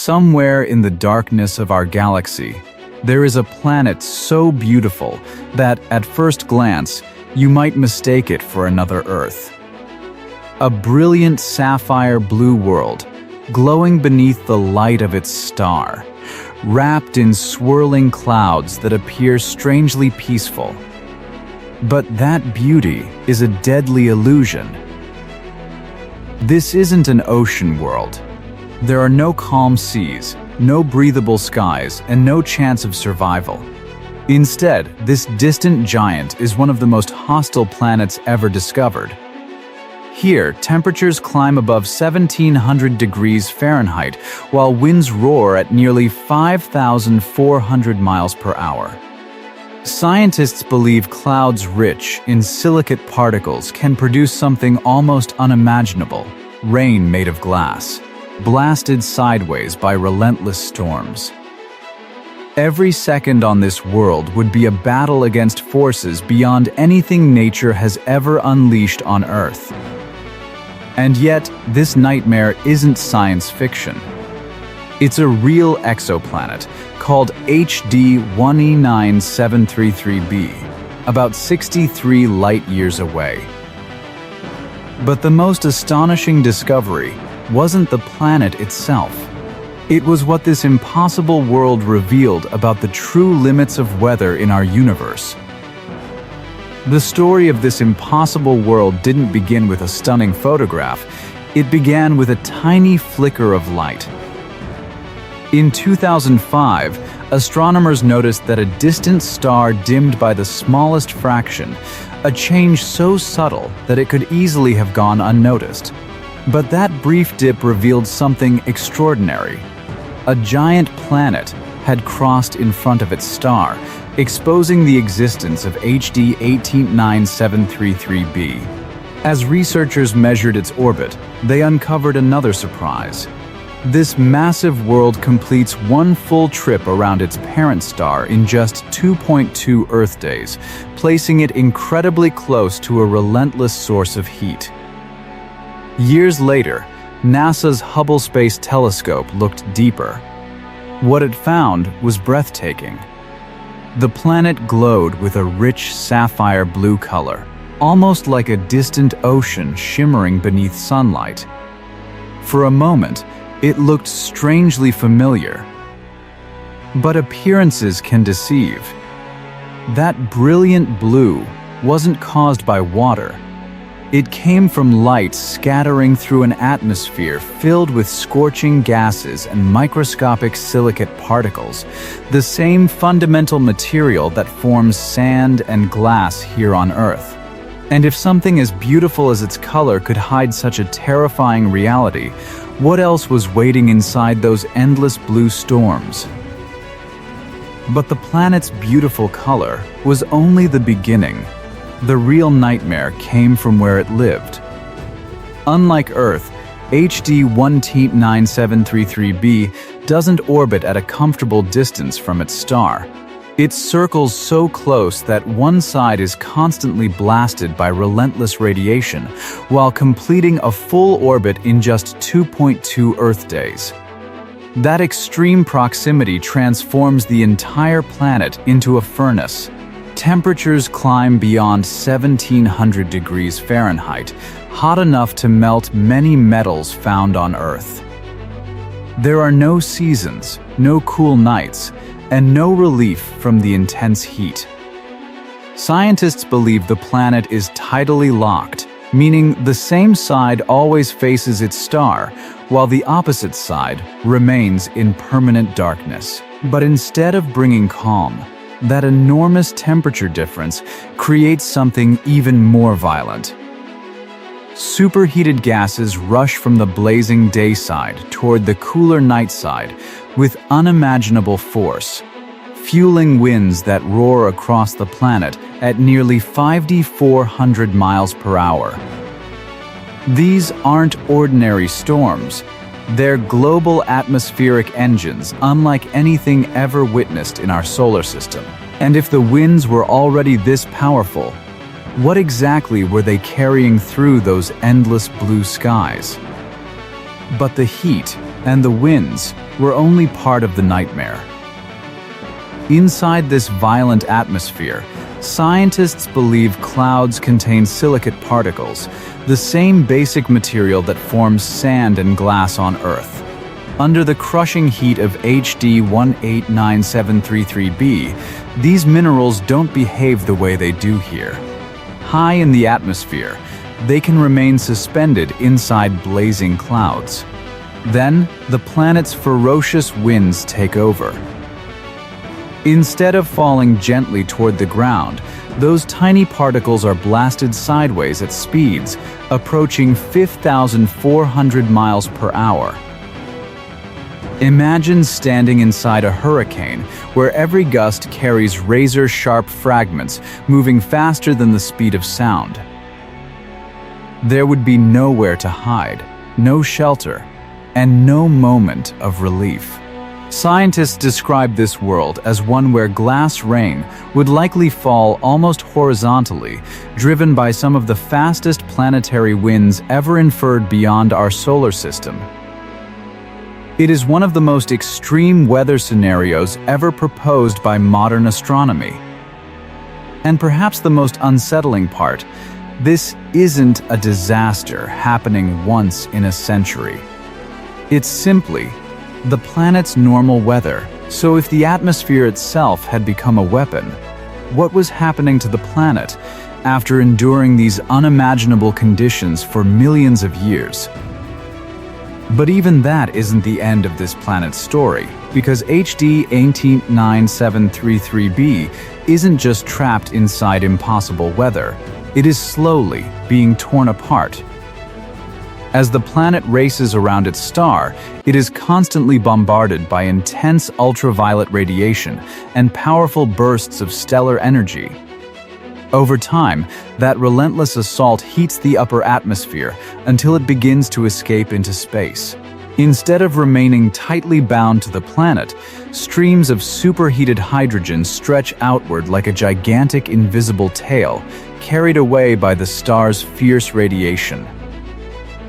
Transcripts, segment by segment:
Somewhere in the darkness of our galaxy, there is a planet so beautiful that, at first glance, you might mistake it for another Earth. A brilliant sapphire blue world, glowing beneath the light of its star, wrapped in swirling clouds that appear strangely peaceful. But that beauty is a deadly illusion. This isn't an ocean world. There are no calm seas, no breathable skies, and no chance of survival. Instead, this distant giant is one of the most hostile planets ever discovered. Here, temperatures climb above 1,700 degrees Fahrenheit, while winds roar at nearly 5,400 miles per hour. Scientists believe clouds rich in silicate particles can produce something almost unimaginable: rain made of glass, blasted sideways by relentless storms. Every second on this world would be a battle against forces beyond anything nature has ever unleashed on Earth. And yet, this nightmare isn't science fiction. It's a real exoplanet called HD 1E9733b, about 63 light-years away. But the most astonishing discovery wasn't the planet itself. It was what this impossible world revealed about the true limits of weather in our universe. The story of this impossible world didn't begin with a stunning photograph. It began with a tiny flicker of light. In 2005, astronomers noticed that a distant star dimmed by the smallest fraction, a change so subtle that it could easily have gone unnoticed. But that brief dip revealed something extraordinary. A giant planet had crossed in front of its star, exposing the existence of HD 1897333b. As researchers measured its orbit, they uncovered another surprise. This massive world completes one full trip around its parent star in just 2.2 Earth days, placing it incredibly close to a relentless source of heat. Years later, NASA's Hubble Space Telescope looked deeper. What it found was breathtaking. The planet glowed with a rich sapphire blue color, almost like a distant ocean shimmering beneath sunlight. For a moment, it looked strangely familiar. But appearances can deceive. That brilliant blue wasn't caused by water. It came from light scattering through an atmosphere filled with scorching gases and microscopic silicate particles, the same fundamental material that forms sand and glass here on Earth. And if something as beautiful as its color could hide such a terrifying reality, what else was waiting inside those endless blue storms? But the planet's beautiful color was only the beginning. The real nightmare came from where it lived. Unlike Earth, HD 1E9733b doesn't orbit at a comfortable distance from its star. It circles so close that one side is constantly blasted by relentless radiation, while completing a full orbit in just 2.2 Earth days. That extreme proximity transforms the entire planet into a furnace. Temperatures climb beyond 1,700 degrees Fahrenheit, hot enough to melt many metals found on Earth. There are no seasons, no cool nights, and no relief from the intense heat. Scientists believe the planet is tidally locked, meaning the same side always faces its star, while the opposite side remains in permanent darkness. But instead of bringing calm, that enormous temperature difference creates something even more violent. Superheated gases rush from the blazing day side toward the cooler night side with unimaginable force, fueling winds that roar across the planet at nearly 5,400 miles per hour. These aren't ordinary storms. They're global atmospheric engines unlike anything ever witnessed in our solar system. And if the winds were already this powerful, what exactly were they carrying through those endless blue skies? But the heat and the winds were only part of the nightmare. Inside this violent atmosphere, scientists believe clouds contain silicate particles, the same basic material that forms sand and glass on Earth. Under the crushing heat of HD 189733b, these minerals don't behave the way they do here. High in the atmosphere, they can remain suspended inside blazing clouds. Then, the planet's ferocious winds take over. Instead of falling gently toward the ground, those tiny particles are blasted sideways at speeds approaching 5,400 miles per hour. Imagine standing inside a hurricane where every gust carries razor-sharp fragments moving faster than the speed of sound. There would be nowhere to hide, no shelter, and no moment of relief. Scientists describe this world as one where glass rain would likely fall almost horizontally, driven by some of the fastest planetary winds ever inferred beyond our solar system. It is one of the most extreme weather scenarios ever proposed by modern astronomy. And perhaps the most unsettling part, this isn't a disaster happening once in a century. It's simply the planet's normal weather. So if the atmosphere itself had become a weapon, what was happening to the planet after enduring these unimaginable conditions for millions of years? But even that isn't the end of this planet's story, because HD 189733b isn't just trapped inside impossible weather, it is slowly being torn apart. As the planet races around its star, it is constantly bombarded by intense ultraviolet radiation and powerful bursts of stellar energy. Over time, that relentless assault heats the upper atmosphere until it begins to escape into space. Instead of remaining tightly bound to the planet, streams of superheated hydrogen stretch outward like a gigantic invisible tail, carried away by the star's fierce radiation.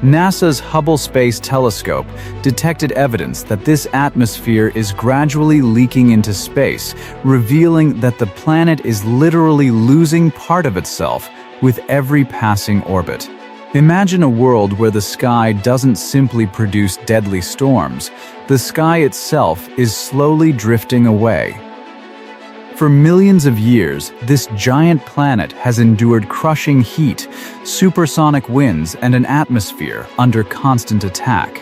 NASA's Hubble Space Telescope detected evidence that this atmosphere is gradually leaking into space, revealing that the planet is literally losing part of itself with every passing orbit. Imagine a world where the sky doesn't simply produce deadly storms. The sky itself is slowly drifting away. For millions of years, this giant planet has endured crushing heat, supersonic winds, and an atmosphere under constant attack.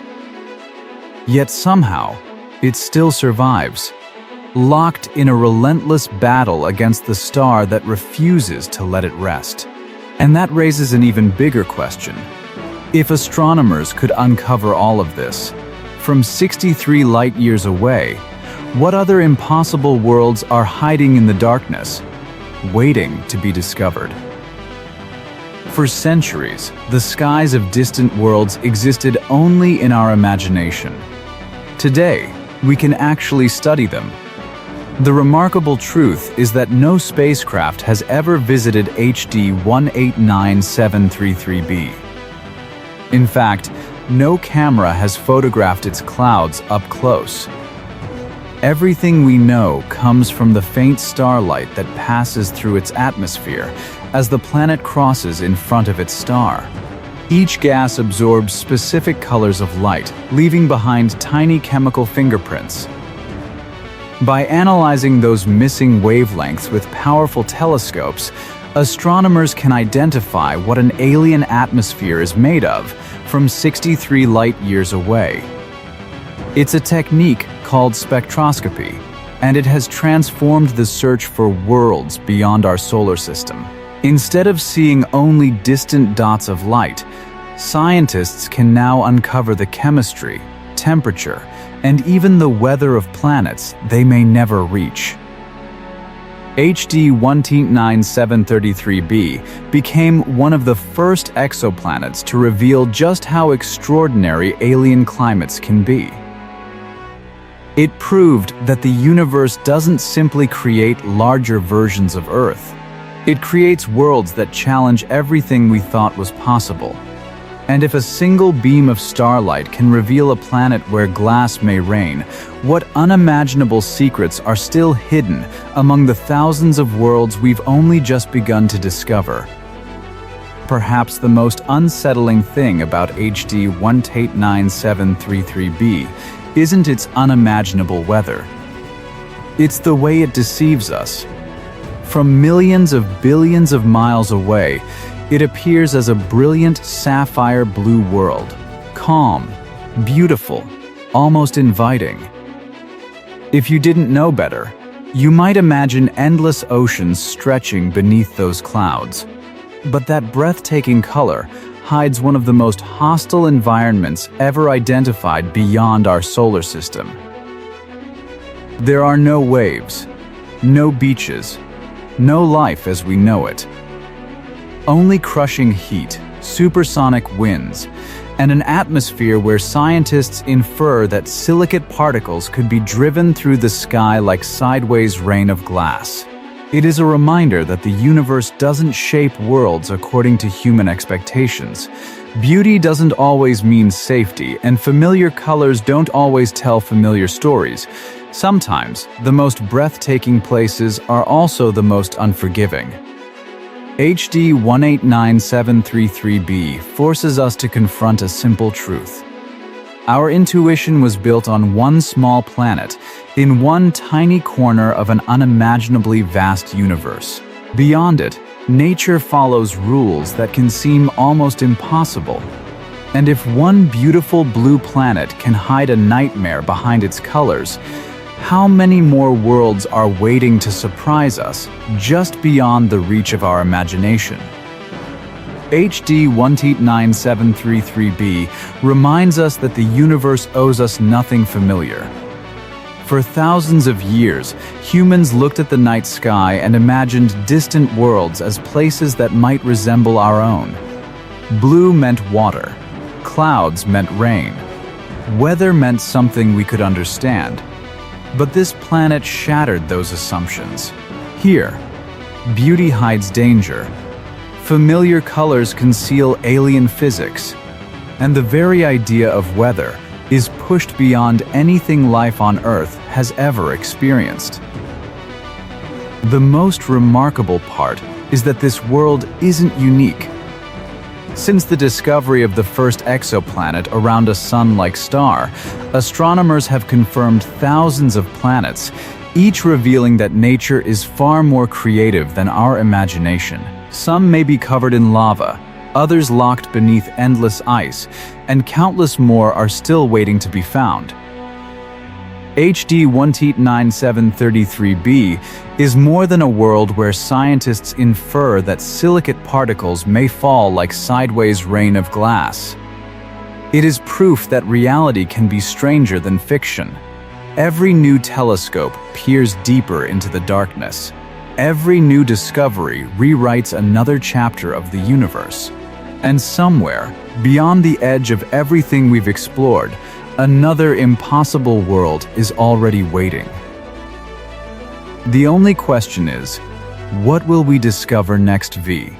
Yet somehow, it still survives, locked in a relentless battle against the star that refuses to let it rest. And that raises an even bigger question. If astronomers could uncover all of this, from 63 light-years away, what other impossible worlds are hiding in the darkness, waiting to be discovered? For centuries, the skies of distant worlds existed only in our imagination. Today, we can actually study them. The remarkable truth is that no spacecraft has ever visited HD 189733b. In fact, no camera has photographed its clouds up close. Everything we know comes from the faint starlight that passes through its atmosphere as the planet crosses in front of its star. Each gas absorbs specific colors of light, leaving behind tiny chemical fingerprints. By analyzing those missing wavelengths with powerful telescopes, astronomers can identify what an alien atmosphere is made of from 63 light-years away. It's a technique called spectroscopy, and it has transformed the search for worlds beyond our solar system. Instead of seeing only distant dots of light, scientists can now uncover the chemistry, temperature, and even the weather of planets they may never reach. HD 189733b became one of the first exoplanets to reveal just how extraordinary alien climates can be. It proved that the universe doesn't simply create larger versions of Earth. It creates worlds that challenge everything we thought was possible. And if a single beam of starlight can reveal a planet where glass may reign, what unimaginable secrets are still hidden among the thousands of worlds we've only just begun to discover? Perhaps the most unsettling thing about HD 189733b isn't its unimaginable weather. It's the way it deceives us. From millions of billions of miles away, it appears as a brilliant sapphire blue world, calm, beautiful, almost inviting. If you didn't know better, you might imagine endless oceans stretching beneath those clouds. But that breathtaking color hides one of the most hostile environments ever identified beyond our solar system. There are no waves, no beaches, no life as we know it. Only crushing heat, supersonic winds, and an atmosphere where scientists infer that silicate particles could be driven through the sky like sideways rain of glass. It is a reminder that the universe doesn't shape worlds according to human expectations. Beauty doesn't always mean safety, and familiar colors don't always tell familiar stories. Sometimes, the most breathtaking places are also the most unforgiving. HD 189733b forces us to confront a simple truth. Our intuition was built on one small planet, in one tiny corner of an unimaginably vast universe. Beyond it, nature follows rules that can seem almost impossible. And if one beautiful blue planet can hide a nightmare behind its colors, how many more worlds are waiting to surprise us just beyond the reach of our imagination? HD 189733b reminds us that the universe owes us nothing familiar. For thousands of years, humans looked at the night sky and imagined distant worlds as places that might resemble our own. Blue meant water, clouds meant rain, weather meant something we could understand. But this planet shattered those assumptions. Here, beauty hides danger. Familiar colors conceal alien physics, and the very idea of weather is pushed beyond anything life on Earth has ever experienced. The most remarkable part is that this world isn't unique. Since the discovery of the first exoplanet around a sun-like star, astronomers have confirmed thousands of planets, each revealing that nature is far more creative than our imagination. Some may be covered in lava, others locked beneath endless ice, and countless more are still waiting to be found. HD 189733b is more than a world where scientists infer that silicate particles may fall like sideways rain of glass. It is proof that reality can be stranger than fiction. Every new telescope peers deeper into the darkness. Every new discovery rewrites another chapter of the universe. And somewhere, beyond the edge of everything we've explored, another impossible world is already waiting. The only question is, what will we discover next, V?